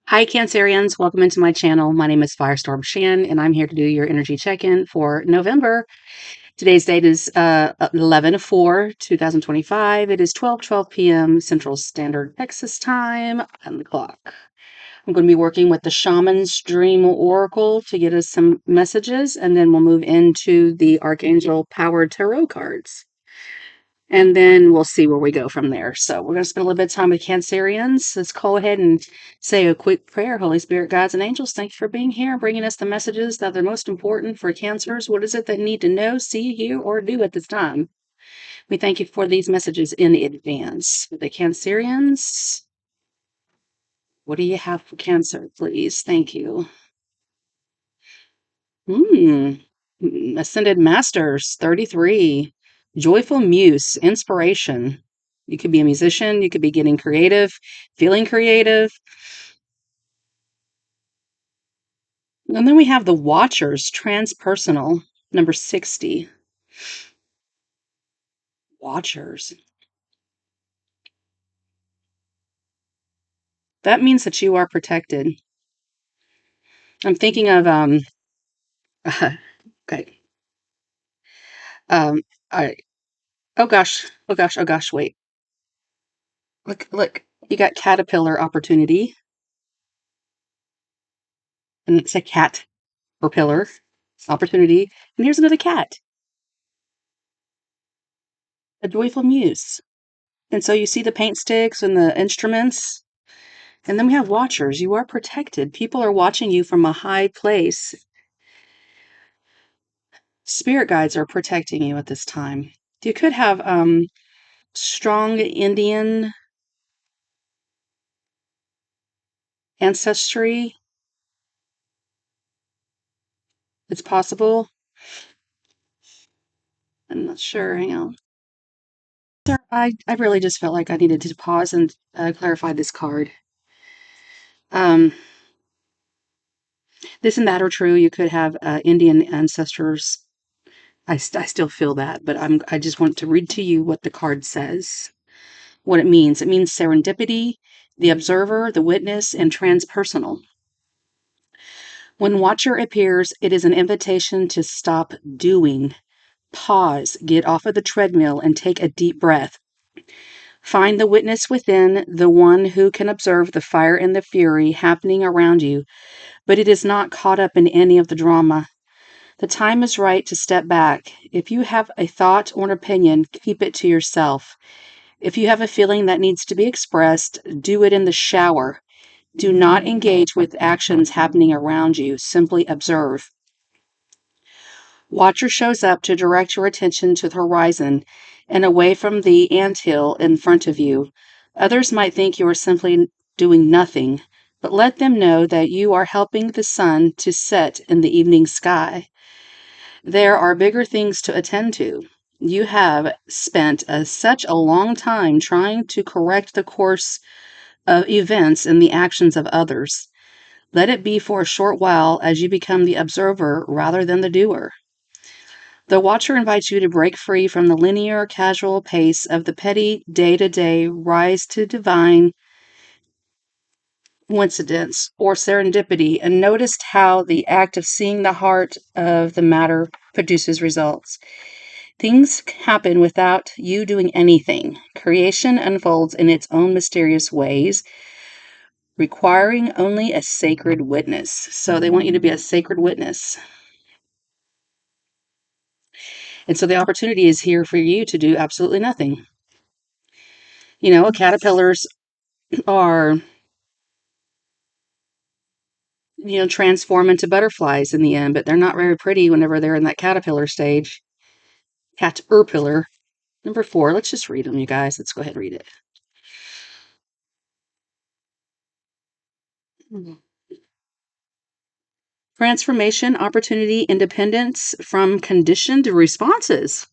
Hi, Cancerians. Welcome into my channel. My name is Firestorm Shan, and I'm here to do your energy check-in for November. Today's date is 11/4/2025. It is 12:12 p.m. Central Standard Texas Time on the clock. I'm going to be working with the Shaman's Dream Oracle to get us some messages, and then we'll move into the Archangel Power Tarot cards. And then we'll see where we go from there. So we're going to spend a little bit of time with Cancerians. Let's go ahead and say a quick prayer. Holy Spirit, guides, and angels, thank you for being here, bringing us the messages that are most important for Cancers. What is it they need to know, see, hear, or do at this time? We thank you for these messages in advance. The Cancerians, what do you have for Cancer, please? Thank you. Ascended Masters, 33. Joyful Muse, inspiration. You could be a musician. You could be getting creative, feeling creative. And then we have the Watchers, transpersonal, number 60. Watchers. That means that you are protected. I'm thinking of, okay. All right. Oh gosh. Oh gosh. Oh gosh. Wait. Look. You got caterpillar opportunity. And it's a cat or pillar opportunity. And here's another cat. A joyful muse. And so you see the paint sticks and the instruments. And then we have watchers. You are protected. People are watching you from a high place. Spirit guides are protecting you at this time. You could have strong Indian ancestry. It's possible. I'm not sure. Hang on. I really just felt like I needed to pause and clarify this card. This and that are true. You could have Indian ancestors. I still feel that, but I just want to read to you what the card says. What it means. It means serendipity, the observer, the witness, and transpersonal. When Watcher appears, it is an invitation to stop doing. Pause, get off of the treadmill, and take a deep breath. Find the witness within, the one who can observe the fire and the fury happening around you, but it is not caught up in any of the drama. The time is right to step back. If you have a thought or an opinion, keep it to yourself. If you have a feeling that needs to be expressed, do it in the shower. Do not engage with actions happening around you. Simply observe. Watcher shows up to direct your attention to the horizon and away from the anthill in front of you. Others might think you are simply doing nothing, but let them know that you are helping the sun to set in the evening sky. There are bigger things to attend to. You have spent such a long time trying to correct the course of events and the actions of others. Let it be for a short while as you become the observer rather than the doer. The Watcher invites you to break free from the linear, casual pace of the petty, day-to-day, rise to divine coincidence or serendipity, and notice how the act of seeing the heart of the matter produces results. Things happen without you doing anything. Creation unfolds in its own mysterious ways, requiring only a sacred witness. So they want you to be a sacred witness. And so the opportunity is here for you to do absolutely nothing. You know, caterpillars are, transform into butterflies in the end, but they're not very pretty whenever they're in that caterpillar stage. Caterpillar. Number 4. Let's just read them, you guys. Let's go ahead and read it. Transformation, opportunity, independence from conditioned responses.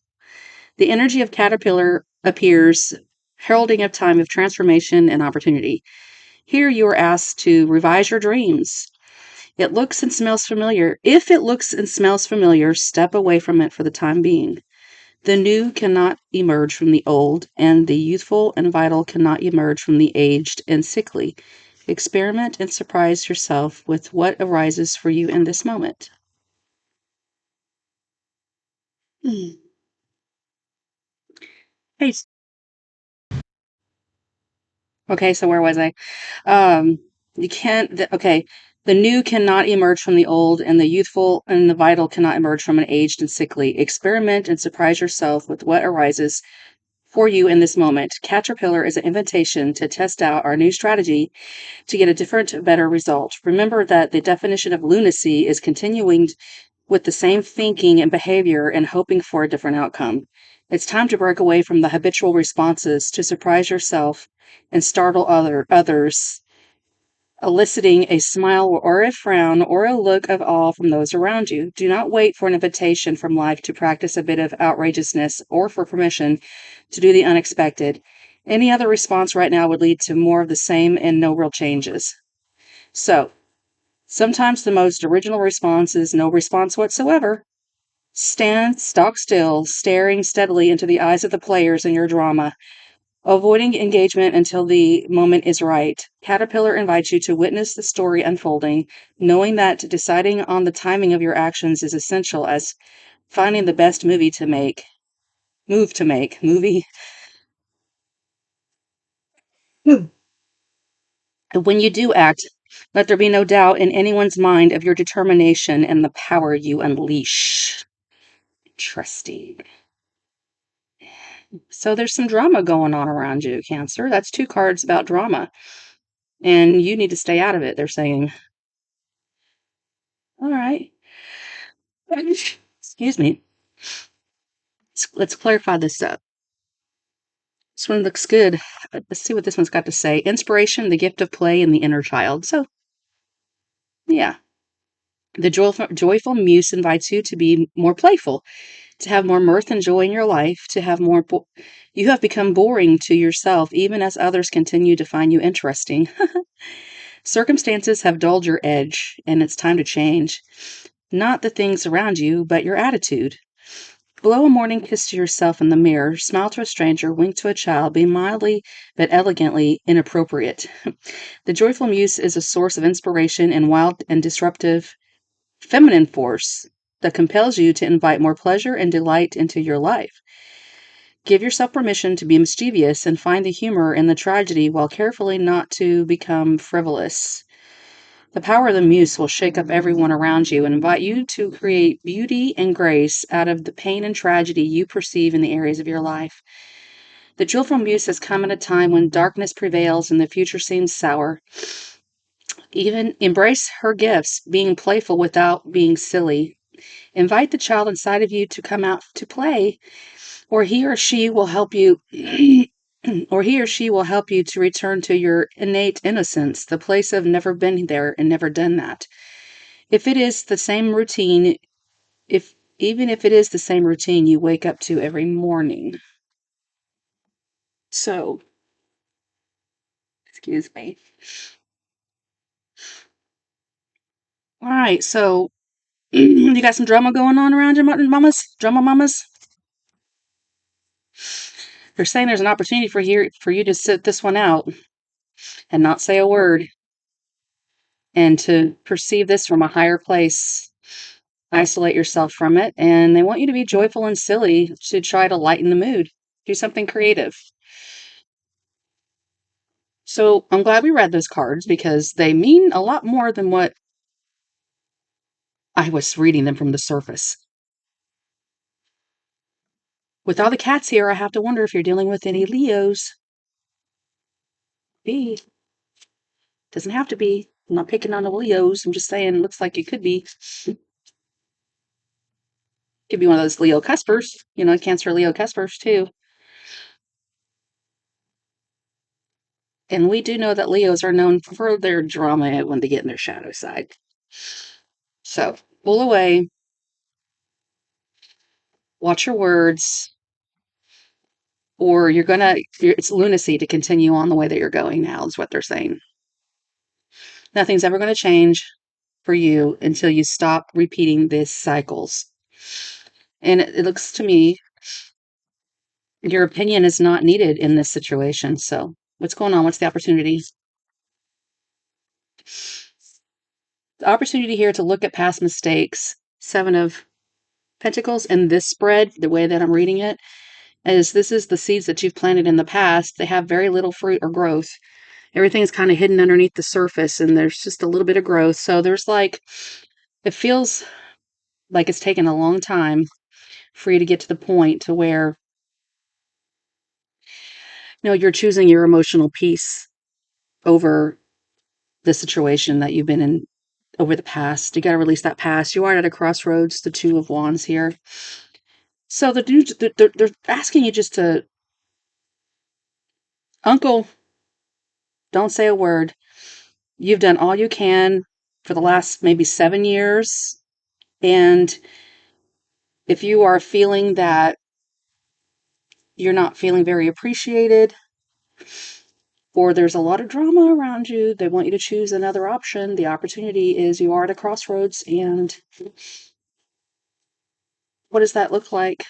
The energy of caterpillar appears, heralding a time of transformation and opportunity. Here you are asked to revise your dreams. It looks and smells familiar. If it looks and smells familiar, step away from it for the time being. The new cannot emerge from the old, and the youthful and vital cannot emerge from the aged and sickly. Experiment and surprise yourself with what arises for you in this moment. Hey, okay, so where was I? Um, you can't, okay, the new cannot emerge from the old, and the youthful and the vital cannot emerge from an aged and sickly. Experiment and surprise yourself with what arises for you in this moment. Caterpillar is an invitation to test out our new strategy to get a different, better result. Remember that the definition of lunacy is continuing with the same thinking and behavior and hoping for a different outcome. It's time to break away from the habitual responses to surprise yourself and startle others, eliciting a smile or a frown or a look of awe from those around you. Do not wait for an invitation from life to practice a bit of outrageousness or for permission to do the unexpected. Any other response right now would lead to more of the same and no real changes. So, sometimes the most original response is no response whatsoever. Stand stock still, staring steadily into the eyes of the players in your drama, avoiding engagement until the moment is right. Caterpillar invites you to witness the story unfolding, knowing that deciding on the timing of your actions is essential as finding the best move to make, movie. And when you do act, let there be no doubt in anyone's mind of your determination and the power you unleash. Interesting. So there's some drama going on around you, Cancer. That's two cards about drama. And you need to stay out of it, they're saying. All right. Excuse me. Let's clarify this up. This one looks good. Let's see what this one's got to say. Inspiration, the gift of play, and the inner child. So, yeah. The joyful muse invites you to be more playful, to have more mirth and joy in your life, to have more. You have become boring to yourself, even as others continue to find you interesting. Circumstances have dulled your edge, and it's time to change. Not the things around you, but your attitude. Blow a morning kiss to yourself in the mirror, smile to a stranger, wink to a child, be mildly but elegantly inappropriate. The joyful muse is a source of inspiration and wild and disruptive feminine force that compels you to invite more pleasure and delight into your life. Give yourself permission to be mischievous and find the humor in the tragedy while carefully not to become frivolous. The power of the muse will shake up everyone around you and invite you to create beauty and grace out of the pain and tragedy you perceive in the areas of your life. The joyful muse has come at a time when darkness prevails and the future seems sour. Even embrace her gifts, being playful without being silly. Invite the child inside of you to come out to play, or he or she will help you. Or he or she will help you to return to your innate innocence, the place of never been there and never done that. If it is the same routine, if even if it is the same routine you wake up to every morning. So, excuse me. All right, so you got some drama going on around your mamas, drama mamas. They're saying there's an opportunity for you to sit this one out and not say a word and to perceive this from a higher place. Isolate yourself from it, and they want you to be joyful and silly to try to lighten the mood. Do something creative. So I'm glad we read those cards because they mean a lot more than what I was reading them from the surface. With all the cats here, I have to wonder if you're dealing with any Leos. Be. Doesn't have to be. I'm not picking on the Leos. I'm just saying, looks like it could be. Could be one of those Leo cuspers. Cancer Leo cuspers, too. And we do know that Leos are known for their drama when they get in their shadow side. So, pull away. Watch your words. Or it's lunacy to continue on the way that you're going now, is what they're saying. Nothing's ever going to change for you until you stop repeating these cycles. And it looks to me, your opinion is not needed in this situation. So, what's going on? What's the opportunity? The opportunity here to look at past mistakes. 7 of Pentacles. And this spread, the way that I'm reading it, is this is the seeds that you've planted in the past. They have very little fruit or growth. Everything's kind of hidden underneath the surface, and there's just a little bit of growth. So there's like, it feels like it's taken a long time for you to get to the point to where, you're choosing your emotional peace over the situation that you've been in over the past. You got to release that past. You are at a crossroads, the 2 of Wands here. So the dudes, they're asking you just to, Uncle, don't say a word. You've done all you can for the last maybe 7 years. And if you are feeling that you're not feeling very appreciated, or there's a lot of drama around you, they want you to choose another option. The opportunity is you are at a crossroads. And what does that look like?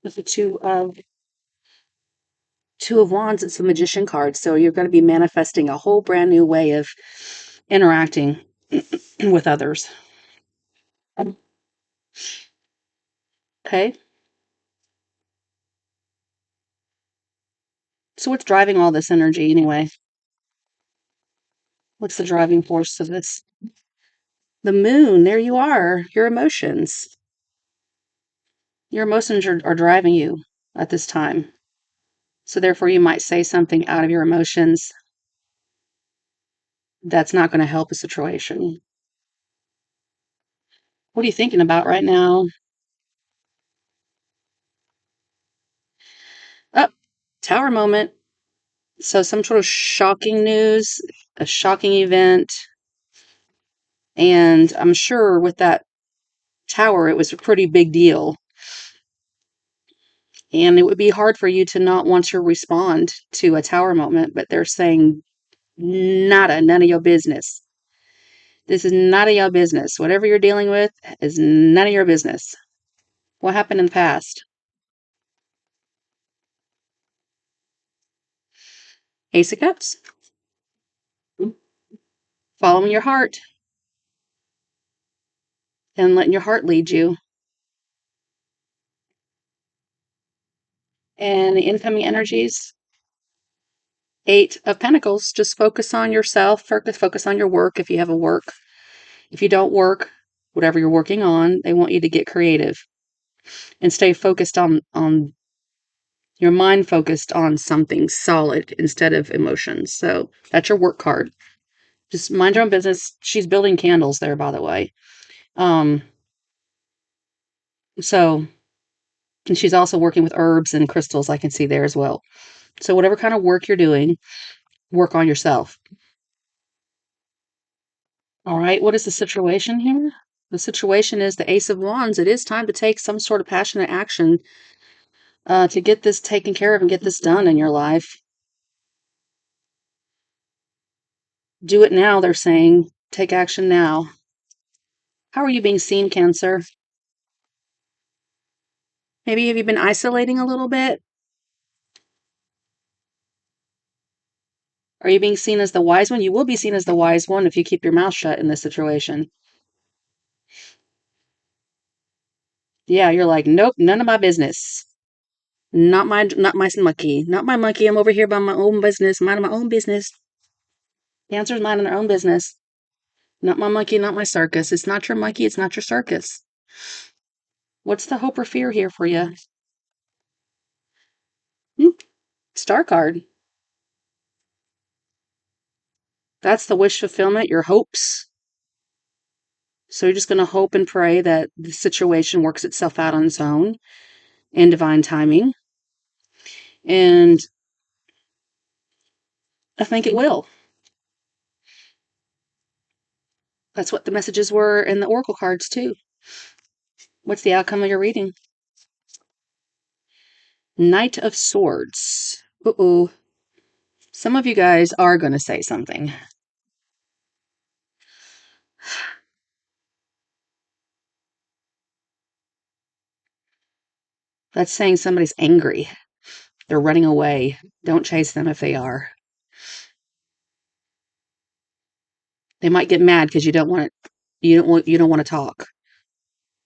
With the Two of Wands, it's the Magician card. So you're going to be manifesting a whole brand new way of interacting with others. Okay. So what's driving all this energy anyway? What's the driving force of this? The moon. There you are. Your emotions. Your emotions are driving you at this time. So therefore you might say something out of your emotions that's not going to help a situation. What are you thinking about right now? Oh, Tower moment. So some sort of shocking news, a shocking event. And I'm sure with that tower, it was a pretty big deal. And it would be hard for you to not want to respond to a tower moment, but they're saying, nada, none of your business. This is none of your business. Whatever you're dealing with is none of your business. What happened in the past? Ace of Cups. Following your heart and letting your heart lead you. And the incoming energies. 8 of Pentacles. Just focus on yourself. Focus on your work if you have a work. If you don't work, whatever you're working on, they want you to get creative and stay focused on your mind, focused on something solid instead of emotions. So that's your work card. Just mind your own business. She's building candles there, by the way. So, and she's also working with herbs and crystals, I can see there as well. So whatever kind of work you're doing, work on yourself. All right, what is the situation here? The situation is the Ace of Wands. It is time to take some sort of passionate action to get this taken care of and get this done in your life. Do it now, they're saying. Take action now. How are you being seen, Cancer? Maybe have you been isolating a little bit? Are you being seen as the wise one? You will be seen as the wise one if you keep your mouth shut in this situation. Yeah, you're like, nope, none of my business. Not my monkey. Not my monkey. I'm over here by my own business, minding my own business. Cancer's minding their own business. Not my monkey, not my circus. It's not your monkey, it's not your circus. What's the hope or fear here for you? Star card. That's the wish fulfillment, your hopes. So you're just going to hope and pray that the situation works itself out on its own in divine timing. And I think it will. That's what the messages were in the oracle cards, too. What's the outcome of your reading? Knight of Swords. Uh-oh. Some of you guys are going to say something. That's saying somebody's angry. They're running away. Don't chase them if they are. They might get mad because you don't want to talk.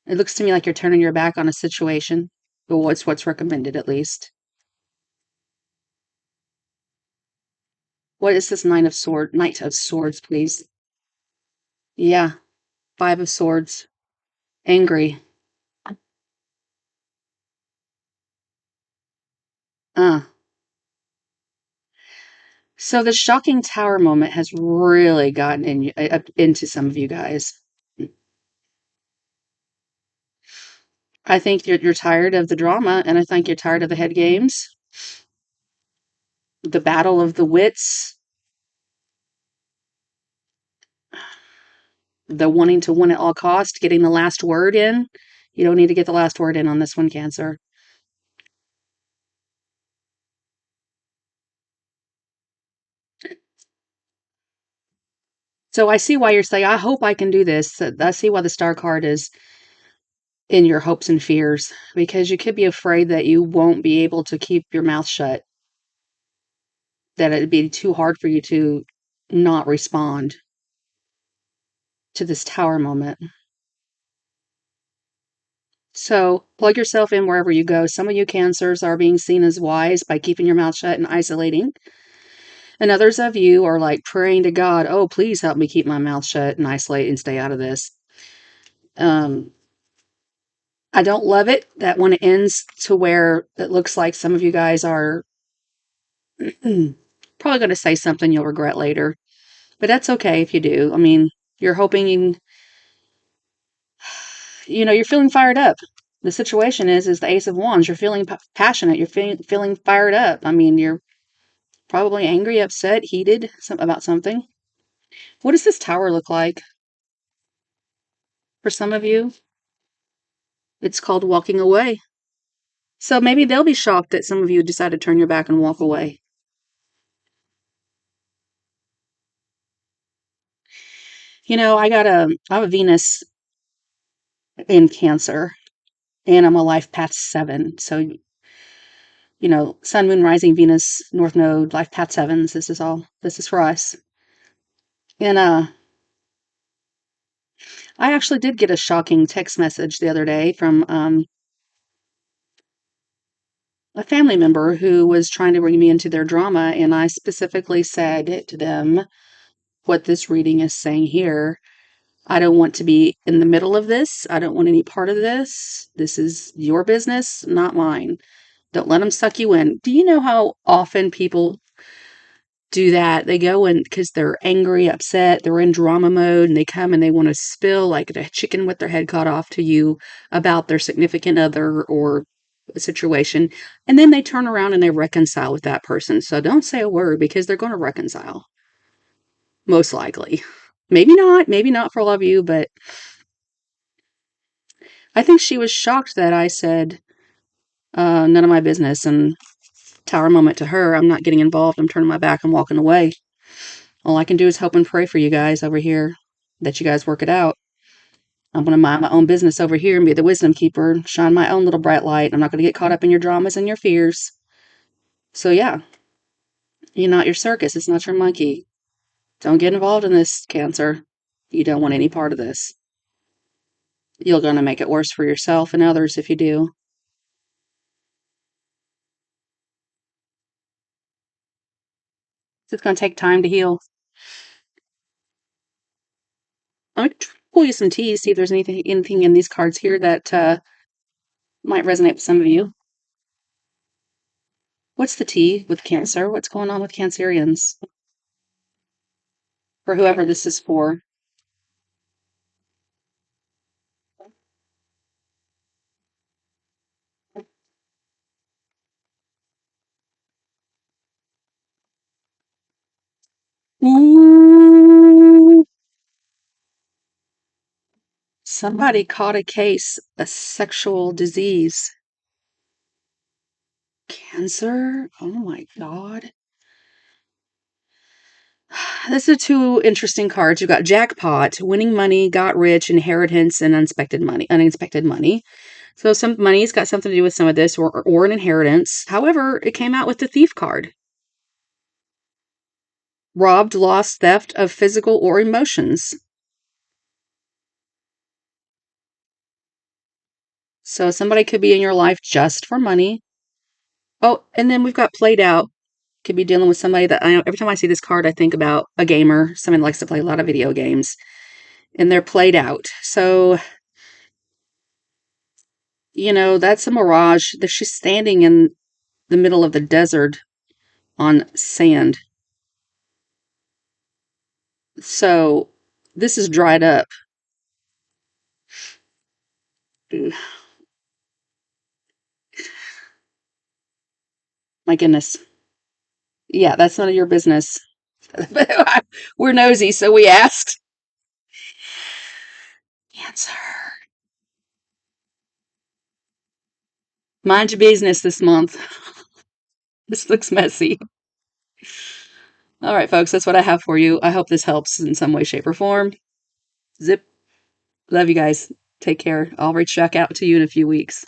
It looks to me like you're turning your back on a situation. But what's recommended at least. What is this Knight of Swords, please? Yeah, Five of Swords. Angry. Uh. So the shocking tower moment has really gotten into some of you guys. I think you're tired of the drama, and I think you're tired of the head games, the battle of the wits, the wanting to win at all cost, getting the last word in. You don't need to get the last word in on this one, Cancer. So I see why you're saying, I hope I can do this. I see why the star card is in your hopes and fears, because you could be afraid that you won't be able to keep your mouth shut, that it'd be too hard for you to not respond to this tower moment. So plug yourself in wherever you go. Some of you cancers are being seen as wise by keeping your mouth shut and isolating. And others of you are like praying to God, oh, please help me keep my mouth shut and isolate and stay out of this. I don't love it that when it ends to where it looks like some of you guys are probably going to say something you'll regret later. But that's okay if you do. I mean, you're hoping, you're feeling fired up. The situation is the Ace of Wands. You're feeling passionate. You're feeling fired up. I mean, you're probably angry, upset, heated about something. What does this tower look like for some of you? It's called walking away. So maybe they'll be shocked that some of you decide to turn your back and walk away. I have a Venus in Cancer, and I'm a life path 7. So, Sun, Moon, Rising, Venus, North Node, life path 7s. This is for us. And I actually did get a shocking text message the other day from a family member who was trying to bring me into their drama, and I specifically said to them what this reading is saying here. I don't want to be in the middle of this. I don't want any part of this. This is your business, not mine. Don't let them suck you in. Do you know how often people do that? They go in because they're angry, upset, they're in drama mode, and they come and they want to spill like a chicken with their head cut off to you about their significant other or a situation. And then they turn around and they reconcile with that person. So don't say a word because they're going to reconcile. Most likely. Maybe not for all of you, but I think she was shocked that I said, none of my business, and tower moment to her. I'm not getting involved. I'm turning my back and walking away. All I can do is hope and pray for you guys over here that you guys work it out. I'm going to mind my own business over here and be the wisdom keeper, shine my own little bright light. I'm not going to get caught up in your dramas and your fears. So, yeah, you're not your circus. It's not your monkey. Don't get involved in this, Cancer. You don't want any part of this. You're going to make it worse for yourself and others if you do. It's going to take time to heal. I'm going to pull you some teas, see if there's anything in these cards here that might resonate with some of you. What's the tea with Cancer? What's going on with Cancerians? For whoever this is for. Ooh. Somebody caught a sexual disease. Cancer? Oh my God. This is two interesting cards. You've got jackpot, winning money, got rich, inheritance, and unexpected money. So some money's got something to do with some of this or an inheritance. However, it came out with the thief card. robbed, lost, theft of physical or emotions. So somebody could be in your life just for money. Oh, and then we've got played out. Could be dealing with somebody that every time I see this card, I think about a gamer, somebody that likes to play a lot of video games, and they're played out. So, that's a mirage. She's standing in the middle of the desert on sand. So, this is dried up. My goodness. Yeah, that's none of your business. We're nosy, so we asked. Answer. Mind your business this month. This looks messy. All right, folks, that's what I have for you. I hope this helps in some way, shape, or form. Zip. Love you guys. Take care. I'll reach back out to you in a few weeks.